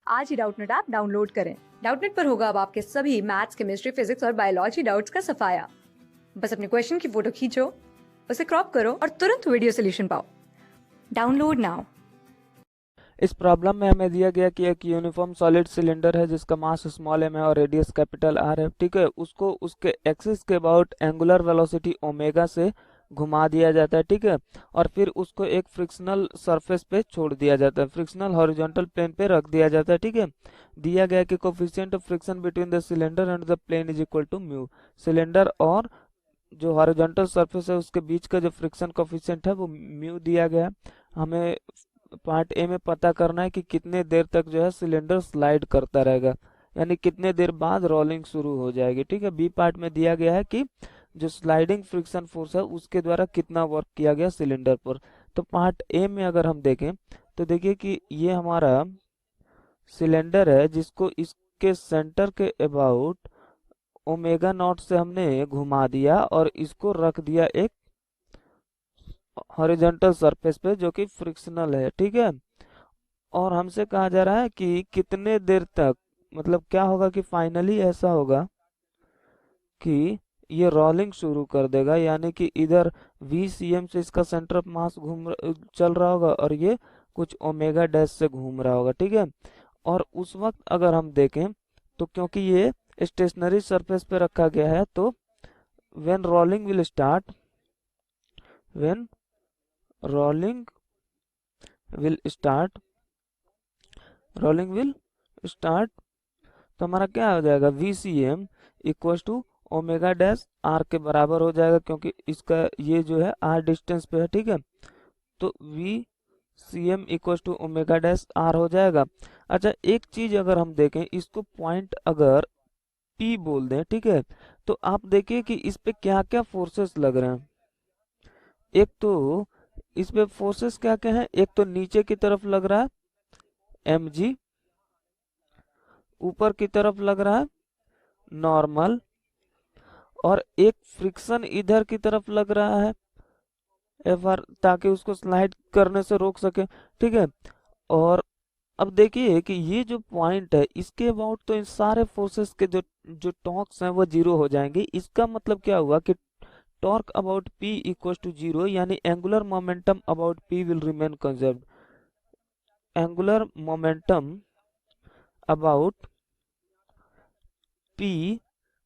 आज ही Doubtnut app download करें। Doubtnut पर होगा अब आपके सभी मैथ्स, केमिस्ट्री, फिजिक्स और बायोलॉजी डाउट्स का सफाया। बस अपने क्वेश्चन की फोटो खींचो, उसे क्रॉप करो और तुरंत वीडियो सोल्यूशन पाओ। Download now. इस प्रॉब्लम में हमें दिया गया कि एक यूनिफॉर्म सॉलिड सिलेंडर है जिसका मास स्मॉल m है और रेडियस कैपिटल R है। ठीक है, उसको उसके एक्सिस के अबाउट एंगुलर वेलोसिटी ओमेगा से घुमा दिया जाता है। ठीक है, और फिर उसको एक फ्रिक्शनल सरफेस पे छोड़ दिया जाता है, फ्रिक्शनल हॉरिजॉन्टल प्लेन पे रख दिया जाता है। ठीक है, दिया गया कि coefficient of friction between the cylinder and the plane is equal to mu. Cylinder और जो हॉरिजॉन्टल सरफेस है उसके बीच का जो फ्रिक्शन कोफिशिएंट है वो म्यू दिया गया है। हमें पार्ट ए में पता करना है कि कितने देर तक जो है सिलेंडर स्लाइड करता रहेगा, यानी कितने देर बाद रोलिंग शुरू हो जाएगी। ठीक है, बी पार्ट में दिया गया है कि जो स्लाइडिंग फ्रिक्शन फोर्स है उसके द्वारा कितना वर्क किया गया सिलेंडर पर। तो पार्ट ए में अगर हम देखें तो देखिए कि ये हमारा सिलेंडर है जिसको इसके सेंटर के अबाउट ओमेगा नॉट से हमने घुमा दिया और इसको रख दिया एक हॉरिजॉन्टल सरफेस पे जो कि फ्रिक्शनल है। ठीक है, और हमसे कहा जा रहा है कि कितने देर तक, मतलब क्या होगा कि फाइनली ऐसा होगा कि ये रोलिंग शुरू कर देगा, यानी कि इधर VCM से इसका सेंटर ऑफ मास चल रहा होगा और ये कुछ ओमेगा डैश से घूम रहा होगा। ठीक है, और उस वक्त अगर हम देखें तो क्योंकि ये स्टेशनरी सरफेस पे रखा गया है तो when rolling will start, when rolling will start, rolling will start, तो हमारा क्या हो जाएगा VCM equal to omega dash R के बराबर हो जाएगा, क्योंकि इसका ये जो है R डिस्टेंस पे है। ठीक है, तो VCM equal to omega dash R हो जाएगा। अच्छा, एक चीज अगर हम देखें, इसको पॉइंट अगर P बोल दें, ठीक है, तो आप देखिए कि इस पे क्या क्या फोर्सेस लग रहे हैं। एक तो इस पे फोर्सेस क्या क्या है, एक तो नीचे की तरफ लग रहा है mg, ऊपर की तरफ लग रहा है नॉर्मल, और एक फ्रिक्शन इधर की तरफ लग रहा है Fr, ताकि उसको स्लाइड करने से रोक सके। ठीक है, और अब देखिए कि ये जो पॉइंट है इसके अबाउट तो इन सारे फोर्सेस के जो जो टॉर्क्स हैं वो जीरो हो जाएंगे। इसका मतलब क्या हुआ कि torque about P equal to zero, यानी angular momentum about P will remain conserved. Angular momentum about P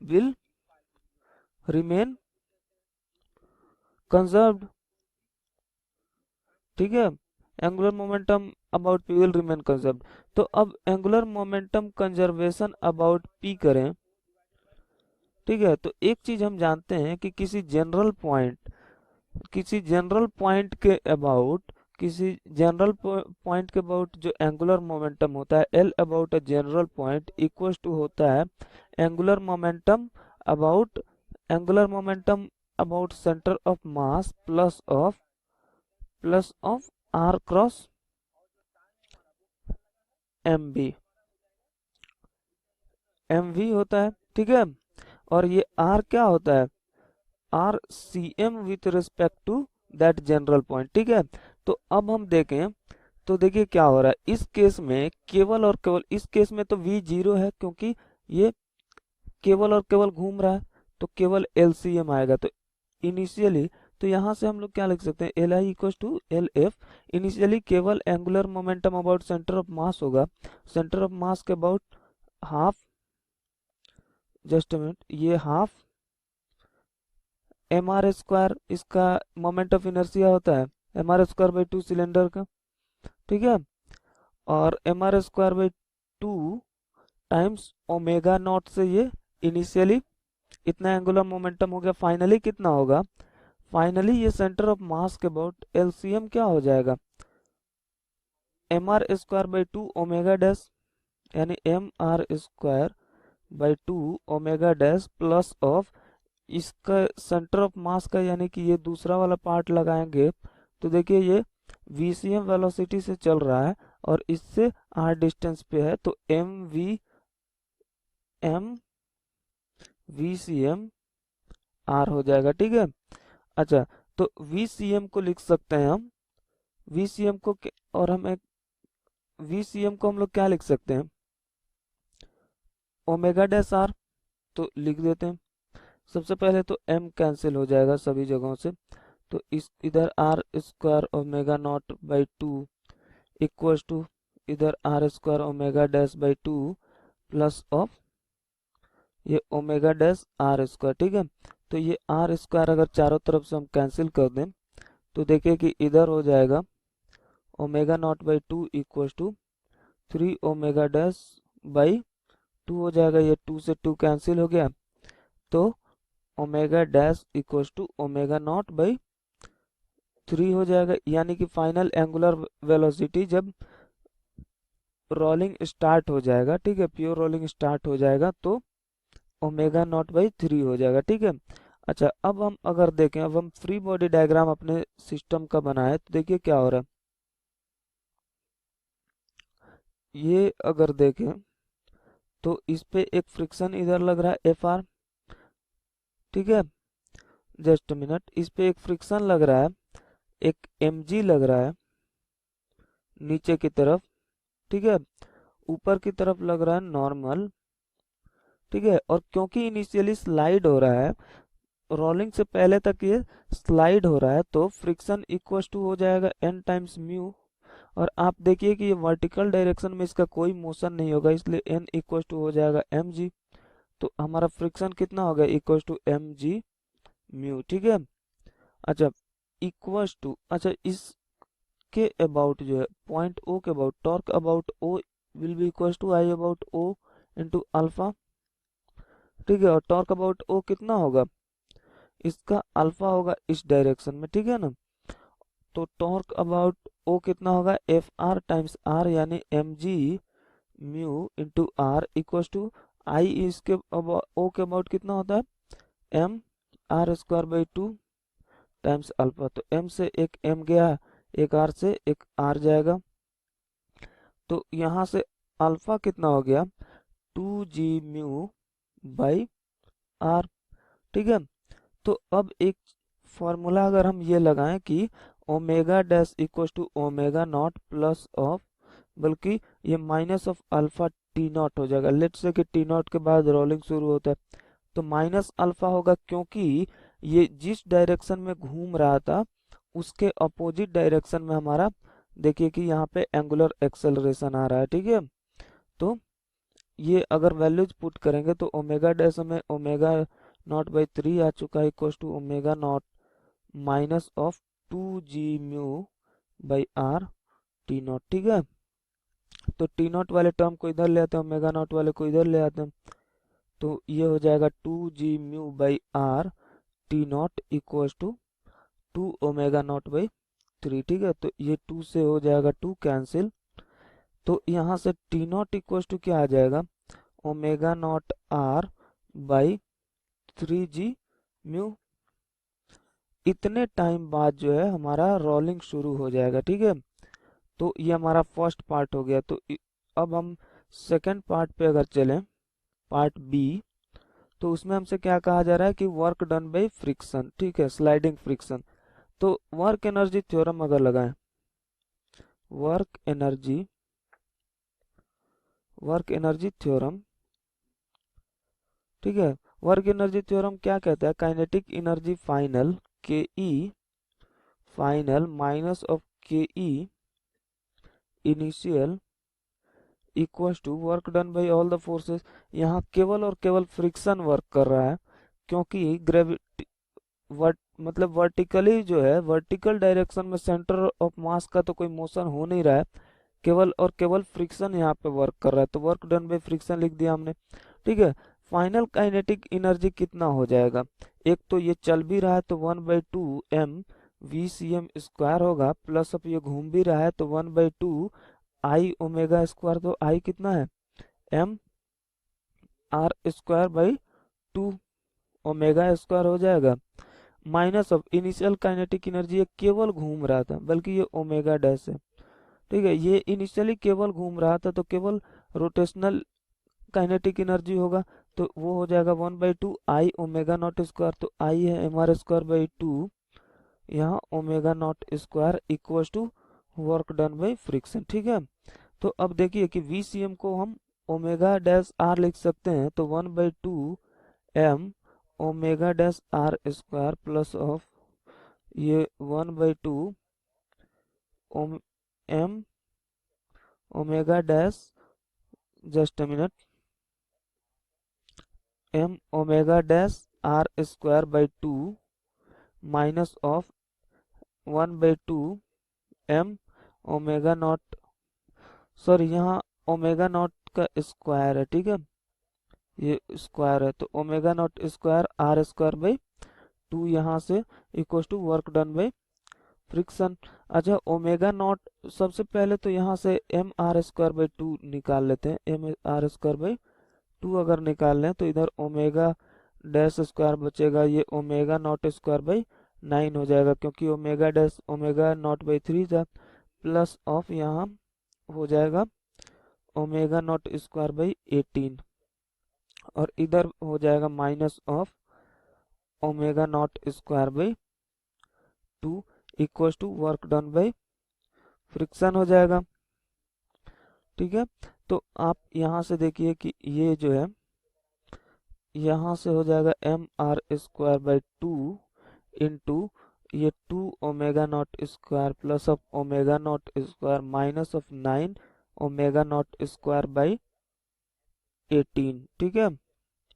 will remain conserved. ठीक है, angular momentum about P will remain conserved. तो अब angular momentum conservation about P करें। ठीक है, तो एक चीज हम जानते हैं कि किसी जनरल पॉइंट के अबाउट, किसी जनरल पॉइंट के अबाउट जो एंगुलर मोमेंटम होता है L about a general point equal to होता है angular momentum about, angular momentum about centre of mass plus of R cross MV होता है। ठीक है, और ये R क्या होता है, RCM with respect to that general point. ठीक है, तो अब हम देखें तो देखिए क्या हो रहा है इस केस में, केवल और केवल इस केस में तो V जीरो है क्योंकि ये केवल और केवल घूम रहा है, तो केवल LCM आएगा। तो इनिशियली तो यहाँ से हम लोग क्या लिख सकते हैं, Li equal to LF। Initially केवल angular momentum about centre of mass होगा, सेंटर ऑफ मास के अबाउट हाफ, जस्ट मिनट, ये हाफ mr² इसका मोमेंट ऑफ इनर्शिया होता है, mr²/2 सिलेंडर का। ठीक है, और mr²/2 टाइम्स ओमेगा नॉट से ये इनिशियली इतना एंगुलर मोमेंटम हो गया। फाइनली कितना होगा, फाइनली ये सेंटर ऑफ मास के अबाउट LCM क्या हो जाएगा, mr²/2 ओमेगा डैश, यानी mr²/2 omega dash plus of इसका सेंटर ऑफ मास का, यानी कि ये दूसरा वाला पार्ट लगाएंगे तो देखिए ये VCM वेलोसिटी से चल रहा है और इससे R डिस्टेंस पे है, तो M VCM R हो जाएगा। ठीक है, अच्छा, तो VCM को लिख सकते हैं हम, VCM को और हम एक VCM को हम लोग क्या लिख सकते हैं, ओमेगा डैश आर, तो लिख देते हैं। सबसे पहले तो m कैंसिल हो जाएगा सभी जगहों से, तो इस इधर R square omega not by two equal to इधर R square omega dash by two plus of ये ओमेगा डैश आर स्क्वायर। ठीक है, तो ये आर स्क्वायर अगर चारों तरफ से हम कैंसिल कर दें तो देखिए कि इधर हो जाएगा omega not by two equal to 3 omega dash by two हो जाएगा, ये 2 से 2 कैंसिल हो गया, तो omega dash equal to omega not by 3 हो जाएगा। यानी कि फाइनल एंगुलर वेलोसिटी जब रोलिंग स्टार्ट हो जाएगा, ठीक है, प्योर रोलिंग स्टार्ट हो जाएगा तो ओमेगा नॉट बाई 3 हो जाएगा। ठीक है, अच्छा अब हम अगर देखें, अब हम फ्री बॉडी डायग्राम अपने सिस्टम का बनाए तो देखिए क्या हो रहा है। ये अगर देखें तो इस पे एक फ्रिक्शन इधर लग रहा है एफ आर, ठीक है, जस्ट मिनट, इस पे एक फ्रिक्शन लग रहा है, एक एम जी लग रहा है नीचे की तरफ, ठीक है, ऊपर की तरफ लग रहा है नॉर्मल, ठीक है, और क्योंकि इनिशियली स्लाइड हो रहा है, रोलिंग से पहले तक ये स्लाइड हो रहा है, तो फ्रिक्शन इक्वल टू हो जाएगा n टाइम्स म्यू, और आप देखिए कि ये वर्टिकल डायरेक्शन में इसका कोई मोशन नहीं होगा, इसलिए n इक्वल टू हो जाएगा mg, तो हमारा फ्रिक्शन कितना हो गया, इक्वल टू mg म्यू। ठीक है, अच्छा इक्वल टू, अच्छा इसके अबाउट जो है पॉइंट ओ के about, torque about O will be equal to I about O into alpha, ठीक है, और टॉर्क अबाउट ओ कितना होगा, इसका अल्फा होगा इस डायरेक्शन में, ठीक है ना, तो टॉर्क अबाउट ओ कितना होगा, एफ आर टाइम्स आर, यानी M G mu into R equal to I, इसके ओ के अबाउट कितना होता है, M R square by two times alpha, तो एम से एक एम गया, एक आर से एक आर जाएगा, तो यहाँ से अल्फा कितना हो गया, 2g म्यू बाई आर। ठीक है, तो अब एक फॉर्मूला अगर हम ये लगाएं कि omega dash equal to omega nought plus of, बल्कि ये minus of alpha T nought हो जाएगा, लेट्स से कि टी नॉट के बाद रोलिंग शुरू होता है, तो माइनस अल्फा होगा, क्योंकि ये जिस डायरेक्शन में घूम रहा था उसके अपोजिट डायरेक्शन में हमारा, देखिए कि यहाँ पे एंगुलर एक्सेलरेशन आ रहा है। ठीक है, तो ये अगर वैल्यूज पुट करेंगे तो ओमेगा डैश में ओमेगा नॉट बाई 3 आ चुका है, equal to omega nought minus of 2g mu by R T nought. ठीक है, तो टी नॉट वाले टर्म को इधर ले आते हैं, ओमेगा नॉट वाले को इधर ले आते हैं, तो ये हो जाएगा 2g mu by R T nought equal to 2 omega not by 3। ठीक है, तो ये 2 से हो जाएगा 2 कैंसिल, तो यहाँ से टी नॉट इक्वल टू क्या आ जाएगा, omega nought R by 3g mu. इतने टाइम बाद जो है हमारा रोलिंग शुरू हो जाएगा। ठीक है, तो ये हमारा फर्स्ट पार्ट हो गया, तो अब हम सेकंड पार्ट पे अगर चलें, पार्ट बी, तो उसमें हमसे क्या कहा जा रहा है कि वर्क डन बाई फ्रिक्शन, ठीक है, स्लाइडिंग फ्रिक्शन, तो वर्क एनर्जी थ्योरम अगर लगाएं, वर्क एनर्जी थ्योरम, ठीक है, वर्क एनर्जी थ्योरम क्या कहता है, काइनेटिक एनर्जी फाइनल के ई final minus of K E initial equal to work done by all the forces. यहाँ केवल और केवल फ्रिक्शन वर्क कर रहा है, क्योंकि ग्रेविटी मतलब वर्टिकली जो है, वर्टिकल डायरेक्शन में सेंटर ऑफ मास का तो कोई मोशन हो नहीं रहा है, केवल और केवल फ्रिक्शन यहाँ पे वर्क कर रहा है, तो वर्क डन बाई फ्रिक्शन लिख दिया हमने। ठीक है, फाइनल काइनेटिक एनर्जी कितना हो जाएगा, एक तो ये चल भी रहा है तो 1/2 m VCM स्क्वायर होगा, प्लस अब ये घूम भी रहा है तो 1/2 आई ओमेगा स्क्वायर, तो आई कितना है, m R square by 2 omega square हो जाएगा, minus of initial kinetic energy, ये केवल घूम रहा था, बल्कि ये ओमेगा डैश है। ठीक है, ये इनिशियली केवल घूम रहा था तो केवल रोटेशनल काइनेटिक एनर्जी होगा, तो वो हो जाएगा 1/2 आई ओमेगा नॉट स्क्वायर, तो आई है एम आर स्क्वायर बाई 2, यहाँ omega not square equal to work done by friction. ठीक है, तो अब देखिए कि VCM को हम ओमेगा डैश आर लिख सकते हैं, तो 1/2 m omega dash R square plus of ये 1/2 m omega dash, just a minute, m omega dash R square by 2 minus of 1/2 m omega nought, sorry यहाँ ओमेगा नॉट का square है, ठीक है, ये स्क्वायर है, तो omega not square R square by 2 यहाँ से equal to work done by friction. अच्छा, ओमेगा नॉट सबसे पहले तो यहाँ से एम आर स्क्वायर बाई 2 निकाल लेते हैं, एम आर स्क्वायर बाई 2 अगर निकाल लें तो इधर ओमेगा डैश स्क्वायर बचेगा, ये ओमेगा नॉट स्क्वायर बाई 9 हो जाएगा, क्योंकि omega dash omega naught by 3 था, प्लस ऑफ यहाँ हो जाएगा ओमेगा नॉट स्क्वायर बाई 18, और इधर हो जाएगा minus of omega not square by 2 equal to work done by friction हो जाएगा, ठीक है। तो आप यहाँ से देखिए कि ये जो है यहाँ से हो जाएगा M R square by 2 into ये 2 omega not square plus of omega not square minus of 9 omega not square by 18, ठीक है,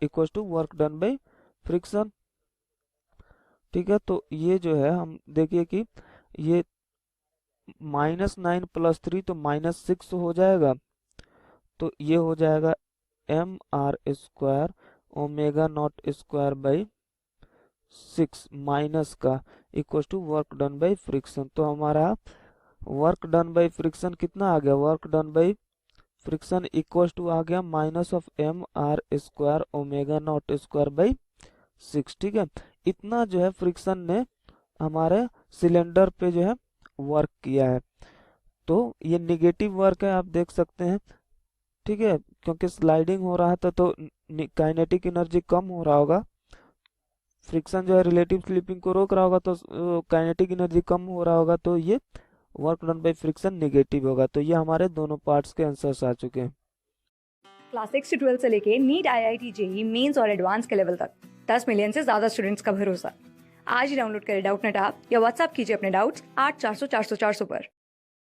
equal to work done by friction, ठीक है। तो ये जो है हम देखिए कि ये -9 + 3 तो -6 हो जाएगा, तो ये हो जाएगा M R square omega not square by 6 minus का equal to work done by friction. तो हमारा वर्क डन बाई फ्रिक्शन कितना आ गया, work done by friction equal to आ गया minus of M R square omega not square by 6, ठीक है। इतना जो है फ्रिक्शन ने हमारे सिलेंडर पे जो है वर्क किया है, तो ये निगेटिव वर्क है, आप देख सकते हैं, ठीक है, क्योंकि स्लाइडिंग हो रहा था तो काइनेटिक एनर्जी कम हो रहा होगा, फ्रिक्शन जो है रिलेटिव स्लिपिंग को रोक रहा होगा, तो काइनेटिक एनर्जी कम हो रहा होगा, तो ये work done by friction negative होगा। तो ये हमारे दोनों पार्ट्स के आंसर्स आ चुके हैं। क्लास 6 से 12 से लेके नीट, IIT, JEE मेंस और एडवांस के लेवल तक 10 मिलियन से ज्यादा स्टूडेंट्स का भरोसा। आज ही डाउनलोड करें डाउटनेट ऐप या व्हाट्सएप कीजिए अपने डाउट्स 8400 400 400 पर।